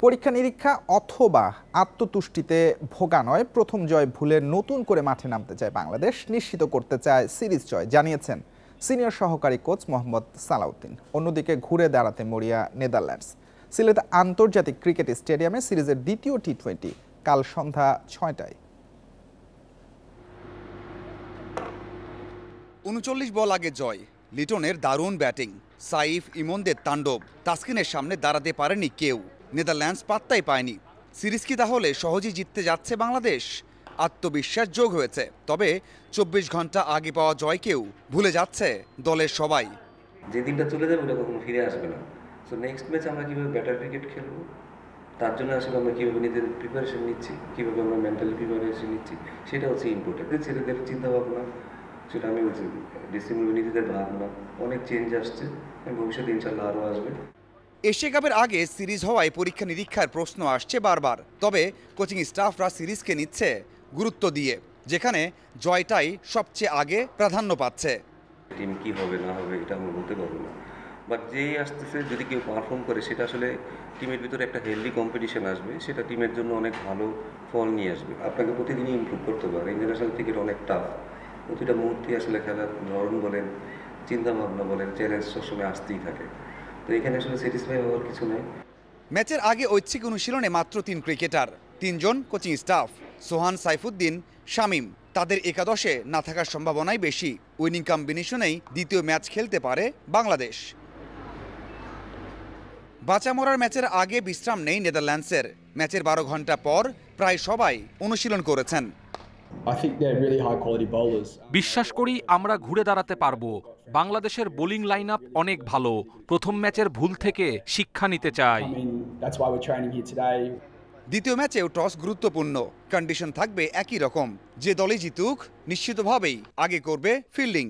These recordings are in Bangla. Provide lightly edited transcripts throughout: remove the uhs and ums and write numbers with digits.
পরীক্ষা নিরীক্ষা অথবা আত্মতুষ্টিতে ভোগা নয়, প্রথম জয় ভুলে নতুন করে মাঠে নামতে চায় বাংলাদেশ, নিশ্চিত করতে চায় সিরিজ জয়, জানিয়েছেন সিনিয়র সহকারী কোচ মোহাম্মদ সালাউদ্দিন। অন্যদিকে ঘুরে দাঁড়াতে মরিয়া নেদারল্যান্ডস। সিলেট আন্তর্জাতিক ক্রিকেট স্টেডিয়ামে সিরিজের দ্বিতীয় টি-20 কাল সন্ধ্যা 6টায়। ৩৯ বল আগে জয়, লিটনের দারুণ ব্যাটিং, সাইফ ইমনদের তাণ্ডব, তাসকিনের সামনে দাঁড়াতে পারেনি কেউ। নেদারল্যান্ডস পাত্তাই পায়নি। সিরিজ কি তাহলে সহজেই জিততে যাচ্ছে বাংলাদেশ? আত্মবিশ্বাস যোগ হয়েছে, তবে ২৪ ঘন্টা আগে পাওয়া জয়কেও ভুলে যাচ্ছে দলের সবাই। যে দিনটা চলে যাবে ওটা কখনো ফিরে আসবে না। সো নেক্সট ম্যাচ আমরা কীভাবে বেটার ক্রিকেট খেলবো, তার জন্য আসলে আমরা কীভাবে নিজেদের প্রিপারেশন নিচ্ছি, কীভাবে আমরা মেন্টালি প্রিপারেশন নিচ্ছি, সেটা হচ্ছে ইম্পর্টেন্ট। ছেলেদের চিন্তাভাবনা, সেটা আমি বলছি, ডিসিপ্লিন নিজেদের ভাবনা অনেক চেঞ্জ আসছে, ভবিষ্যতে ইনশাল্লাহ আরও আসবে। এশিয়া কাপের আগে সিরিজ হওয়ায় পরীক্ষা নিরীক্ষার প্রশ্ন আসছে বারবার, তবে কোচিং স্টাফরা সিরিজকে নিচ্ছে গুরুত্ব দিয়ে, যেখানে জয়টাই সবচেয়ে আগে প্রাধান্য পাচ্ছে। টিম কি হবে না হবে এটা আমরা বলতে পারবো না, বাট যেই আসতেছে যদি কেউ পারফর্ম করে সেটা আসলে টিমের ভিতরে একটা হেলদি কম্পিটিশন আসবে, সেটা টিমের জন্য অনেক ভালো ফল নিয়ে আসবে। আপনাকে প্রতিদিনই ইমপ্রুভ করতে পারে। ইন্টারন্যাশনাল ক্রিকেট অনেক টাফ, প্রতিটা মুহূর্তে আসলে খেলার ধরন বলেন, চিন্তাভাবনা বলেন, চ্যালেঞ্জ সবসময় আসতেই থাকে। তো এখানে আসলে স্যাটিসফাই হওয়ার কিছু নেই। ম্যাচের আগে ঐচ্ছিক অনুশীলনে মাত্র ৩ ক্রিকেটার, ৩ জন কোচিং স্টাফ, সোহান, সাইফুদ্দিন, শামীম। তাদের একাদশে না থাকার সম্ভাবনাই বেশি। উইনিং কম্বিনেশনেই দ্বিতীয় ম্যাচ খেলতে পারে বাংলাদেশ। বাঁচা মরার ম্যাচের আগে বিশ্রাম নেই নেদারল্যান্ডসের। ম্যাচের ১২ ঘন্টা পর প্রায় সবাই অনুশীলন করেছেন। বিশ্বাস করি আমরা ঘুরে দাঁড়াতে পারবো। বাংলাদেশের বোলিং লাইন আপ অনেক ভালো। প্রথম ম্যাচের ভুল থেকে শিক্ষা নিতে চাই। দ্বিতীয় ম্যাচেও টস গুরুত্বপূর্ণ। কন্ডিশন থাকবে একই রকম। যে দলই জিতুক নিশ্চিতভাবেই আগে করবে fielding.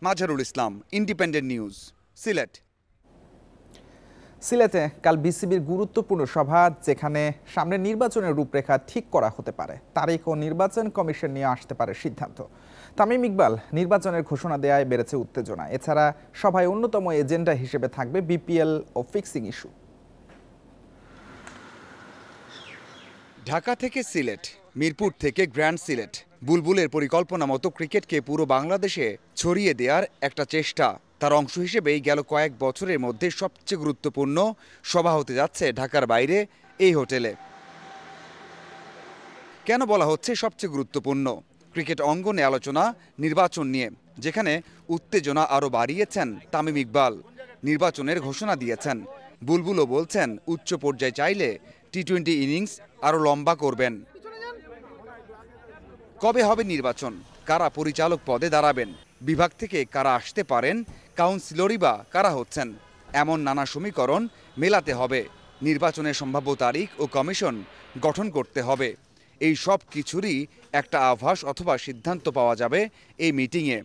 Mazharul Islam, independent news, Sylhet. সিলেটে কাল বিসিবির গুরুত্বপূর্ণ সভা, যেখানে সামনের নির্বাচনের রূপরেখা ঠিক করা হতে পারে। তারিখ ও নির্বাচন কমিশন নিয়ে আসতে পারে সিদ্ধান্ত। তামিম ইকবাল নির্বাচনের ঘোষণা দেয়ায় বেড়েছে উত্তেজনা। এছাড়া সভায় অন্যতম এজেন্ডা হিসেবে থাকবে বিপিএল ও ফিক্সিং ইস্যু। ঢাকা থেকে সিলেট, মিরপুর থেকে গ্র্যান্ড সিলেট, বুলবুলের পরিকল্পনা মতো ক্রিকেটকে পুরো বাংলাদেশে ছড়িয়ে দেওয়ার একটা চেষ্টা। তার অংশ হিসেবেই গেল কয়েক বছরের মধ্যে সবচেয়ে গুরুত্বপূর্ণ সভা হতে যাচ্ছে ঢাকার বাইরে এই হোটেলে। কেন বলা হচ্ছে সবচেয়ে গুরুত্বপূর্ণ? ক্রিকেট অঙ্গনে আলোচনা নির্বাচন নিয়ে, যেখানে উত্তেজনা আরও বাড়িয়েছেন তামিম ইকবাল। নির্বাচনের ঘোষণা দিয়েছেন। বুলবুলও বলছেন উচ্চ পর্যায়ে চাইলে টি-20 ইনিংস আরও লম্বা করবেন। কবে হবে নির্বাচন? কারা পরিচালক পদে দাঁড়াবেন? বিভাগ থেকে কারা আসতে পারেন? কাউন্সিলরই বা কারা হচ্ছেন? এমন নানা সমীকরণ মেলাতে হবে। নির্বাচনের সম্ভাব্য তারিখ ও কমিশন গঠন করতে হবে। এই সব কিছুরই একটা আভাস অথবা সিদ্ধান্ত পাওয়া যাবে এই মিটিংয়ে।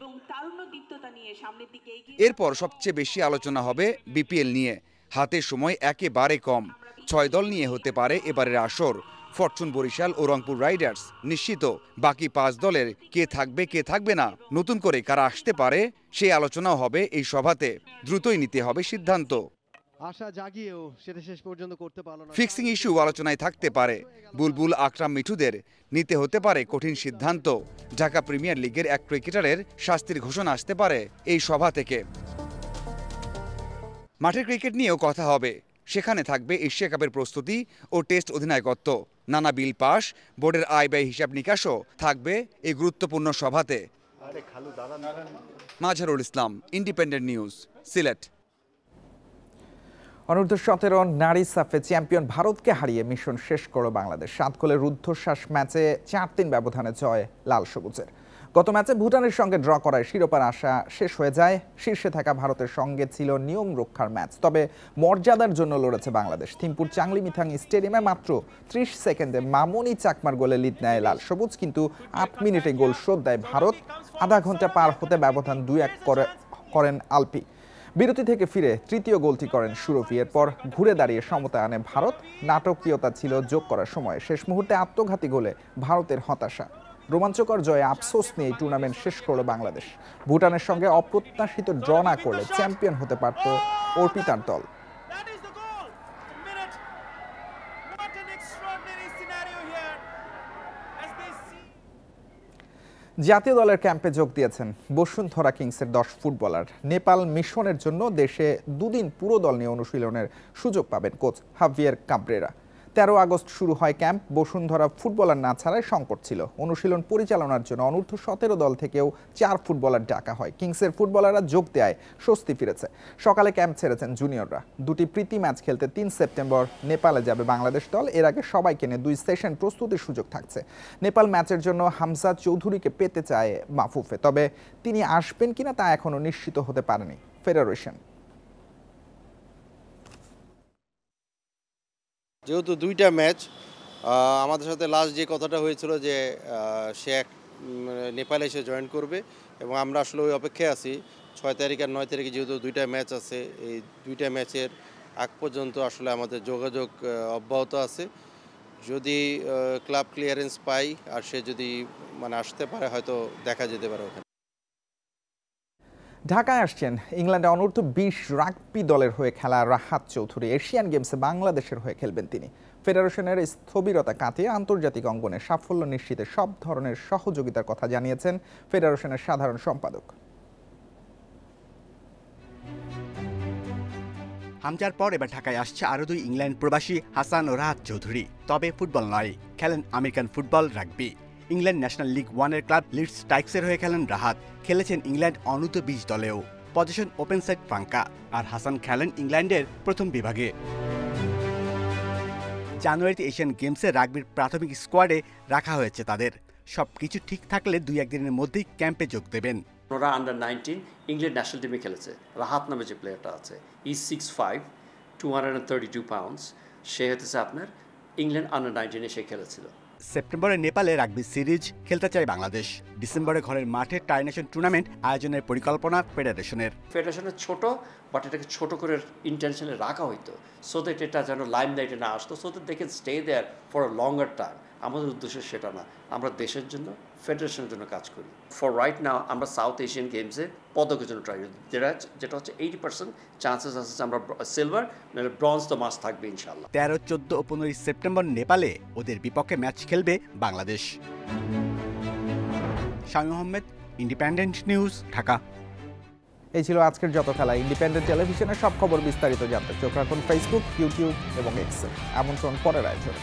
এরপর সবচেয়ে বেশি আলোচনা হবে বিপিএল নিয়ে। হাতে সময় একেবারে কম। 6 দল নিয়ে হতে পারে এবারের আসর। ফরচুন, বরিশাল ও রংপুর রাইডার্স নিশ্চিত। বাকি 5 দলের কে থাকবে কে থাকবে না, নতুন করে কারা আসতে পারে, সেই আলোচনাও হবে এই সভাতে। দ্রুতই নিতে হবে সিদ্ধান্ত। আশা জাগিয়েও সেটা শেষ পর্যন্ত করতে পারলো না। ফিক্সিং ইস্যু আলোচনায় থাকতে পারে। বুলবুল, আকরাম, মিঠুদের নিতে হতে পারে কঠিন সিদ্ধান্ত। ঢাকা প্রিমিয়ার লিগের এক ক্রিকেটারের শাস্তির ঘোষণা আসতে পারে এই সভা থেকে। মাঠের ক্রিকেট নিয়েও কথা হবে। সেখানে থাকবে এশিয়া কাপের প্রস্তুতি ও টেস্ট অধিনায়কত্ব। নানা বিল পাস, বোর্ডের আয় ব্যয় হিসাব নিকাশও থাকবে এই গুরুত্বপূর্ণ সভাতে। Mazharul Islam, independent news, Sylhet. অনূর্ধ্ব-17 নারী সাফে চ্যাম্পিয়ন ভারতকে হারিয়ে মিশন শেষ করল বাংলাদেশ। 7 গোলের রুদ্ধশ্বাস ম্যাচে 4-3 ব্যবধানে জয় লাল সবুজের। গত ম্যাচে ভুটানের সঙ্গে ড্র করায় শিরোপার আশা শেষ হয়ে যায়। শীর্ষে থাকা ভারতের সঙ্গে ছিল নিয়ম রক্ষার ম্যাচ, তবে মর্যাদার জন্য লড়েছে বাংলাদেশ। থিম্পুর চাংলি মিথাং স্টেডিয়ামে মাত্র 30 সেকেন্ডে মামুনি চাকমার গোলে লিড নেয় লাল সবুজ, কিন্তু 8 মিনিটে গোল শোধ দেয় ভারত। আধা ঘন্টা পার হতে ব্যবধান 2-1 করেন আলপি। বিরতি থেকে ফিরে তৃতীয় গোলটি করেন সুরভি। এরপর ঘুরে দাঁড়িয়ে সমতা আনে ভারত। নাটকীয়তা ছিল যোগ করার সময়। শেষ মুহূর্তে আত্মঘাতী গোলে ভারতের হতাশা। রোমাঞ্চকর জয়ে আফসোস নিয়ে টুর্নামেন্ট শেষ করল বাংলাদেশ। ভুটানের সঙ্গে অপ্রত্যাশিত ড্র না করলে চ্যাম্পিয়ন হতে পারত অর্পিতার দল। জাতীয় দলের ক্যাম্পে যোগ দিয়েছেন বসুন্ধরা কিংসের 10 ফুটবলার। নেপাল মিশনের জন্য দেশে দুদিন পুরো দল নিয়ে অনুশীলনের সুযোগ পাবেন কোচ হাভিয়ের কাব্রেরা। 13 আগস্ট শুরু হয় ক্যাম্প। বসুন্ধরা ফুটবলার না ছাড়াই সংকট ছিল। অনুশীলন পরিচালনার জন্য অনূর্ধ্ব 17 দল থেকেও 4 ফুটবলার ডাকা হয়। কিংসের ফুটবলাররা যোগ দেয় স্বস্তি ফিরেছে। সকালে ক্যাম্প ছেড়েছেন জুনিয়ররা। দুটি প্রীতি ম্যাচ খেলতে 3 সেপ্টেম্বর নেপালে যাবে বাংলাদেশ দল। এর আগে সবাইকে নিয়ে 2 সেশন প্রস্তুতির সুযোগ থাকছে। নেপাল ম্যাচের জন্য হামজা চৌধুরীকে পেতে চায় মাহফুফে, তবে তিনি আসবেন কিনা তা এখনো নিশ্চিত হতে পারেনি ফেডারেশন। যেহেতু 2টা ম্যাচ, আমাদের সাথে লাস্ট যে কথাটা হয়েছিল যে সে নেপালে এসে জয়েন করবে এবং আমরা আসলে ওই অপেক্ষায় আছি। 6 তারিখ আর 9 তারিখে যেহেতু 2টা ম্যাচ আছে, এই 2টা ম্যাচের আগ পর্যন্ত আসলে আমাদের যোগাযোগ অব্যাহত আছে। যদি ক্লাব ক্লিয়ারেন্স পাই আর সে যদি আসতে পারে, হয়তো দেখা যেতে পারে ওখানে। ঢাকায় আসছেন ইংল্যান্ডে অনূর্ধ্ব 20 রাগবি দলের হয়ে খেলা রাহাত চৌধুরী। এশিয়ান গেমসে বাংলাদেশের হয়ে খেলবেন তিনি। ফেডারেশনের স্থবিরতা কাটিয়ে আন্তর্জাতিক অঙ্গনে সাফল্য নিশ্চিতে সব ধরনের সহযোগিতার কথা জানিয়েছেন ফেডারেশনের সাধারণ সম্পাদক। হামজার পর এবার ঢাকায় আসছে আরও 2 ইংল্যান্ড প্রবাসী হাসান ও রাহাত চৌধুরী। তবে ফুটবল নয়, খেলেন American football, rugby. England national league 1-এর ক্লাব লিডস টাইক্সের হয়ে খেলেন রাহাত। খেলেছেন ইংল্যান্ড অনূর্ধ্ব 20 দলেও। Position open side flanker. আর হাসান খেলেন ইংল্যান্ডের প্রথম বিভাগে। জানুয়ারিতে এশিয়ান গেমসে রাগবির প্রাথমিক স্কোয়াডে রাখা হয়েছে তাদের। সবকিছু ঠিক থাকলে 2-1 দিনের মধ্যেই ক্যাম্পে যোগ দেবেন। ওরা আন্ডার-19 ইংল্যান্ড ন্যাশনাল টিমে খেলেছে। রাহাত নামে যে প্লেয়ারটা আছে, 6'5", 232 পাউন্ডস। সে হতেছে আপনার ইংল্যান্ড আন্ডার-19-এ সে খেলেছিল। সেপ্টেম্বরে নেপালে রাগবি সিরিজ খেলতে চায় বাংলাদেশ। ডিসেম্বরে ঘরের মাঠে ট্রাই নেশন টুর্নামেন্ট আয়োজনের পরিকল্পনা ফেডারেশনের। ফেডারেশনের ছোট, বাট এটাকে ছোট করে ইন্টেনশনে রাখা হইতো, সো দ্যাট এটা যেন লাইমলাইটে না আসতো, so that they can stay there for a longer time. আমাদের উদ্দেশ্য সেটা না, আমরা দেশের জন্য, ফেডারেশনের জন্য কাজ করি। ফর রাইট নাও আমরা সাউথ এশিয়ান গেমসে পদকের জন্য ট্রাই করি, যেটা হচ্ছে 80% চান্সেস আছে আমরা সিলভার নাহলে ব্রঞ্জ তো মাস থাকবে ইনশাল্লাহ। 13, 14 ও 15 সেপ্টেম্বর নেপালে ওদের বিপক্ষে ম্যাচ খেলবে বাংলাদেশ। Shamim Ahmed, Independent News, Dhaka. এই ছিল আজকের যত খেলা। ইন্ডিপেন্ডেন্ট টেলিভিশনের সব খবর বিস্তারিত জানতে চোখ রাখুন ফেসবুক, ইউটিউব এবং এক্সে। আমন্ত্রণ পরের আয়োজনে।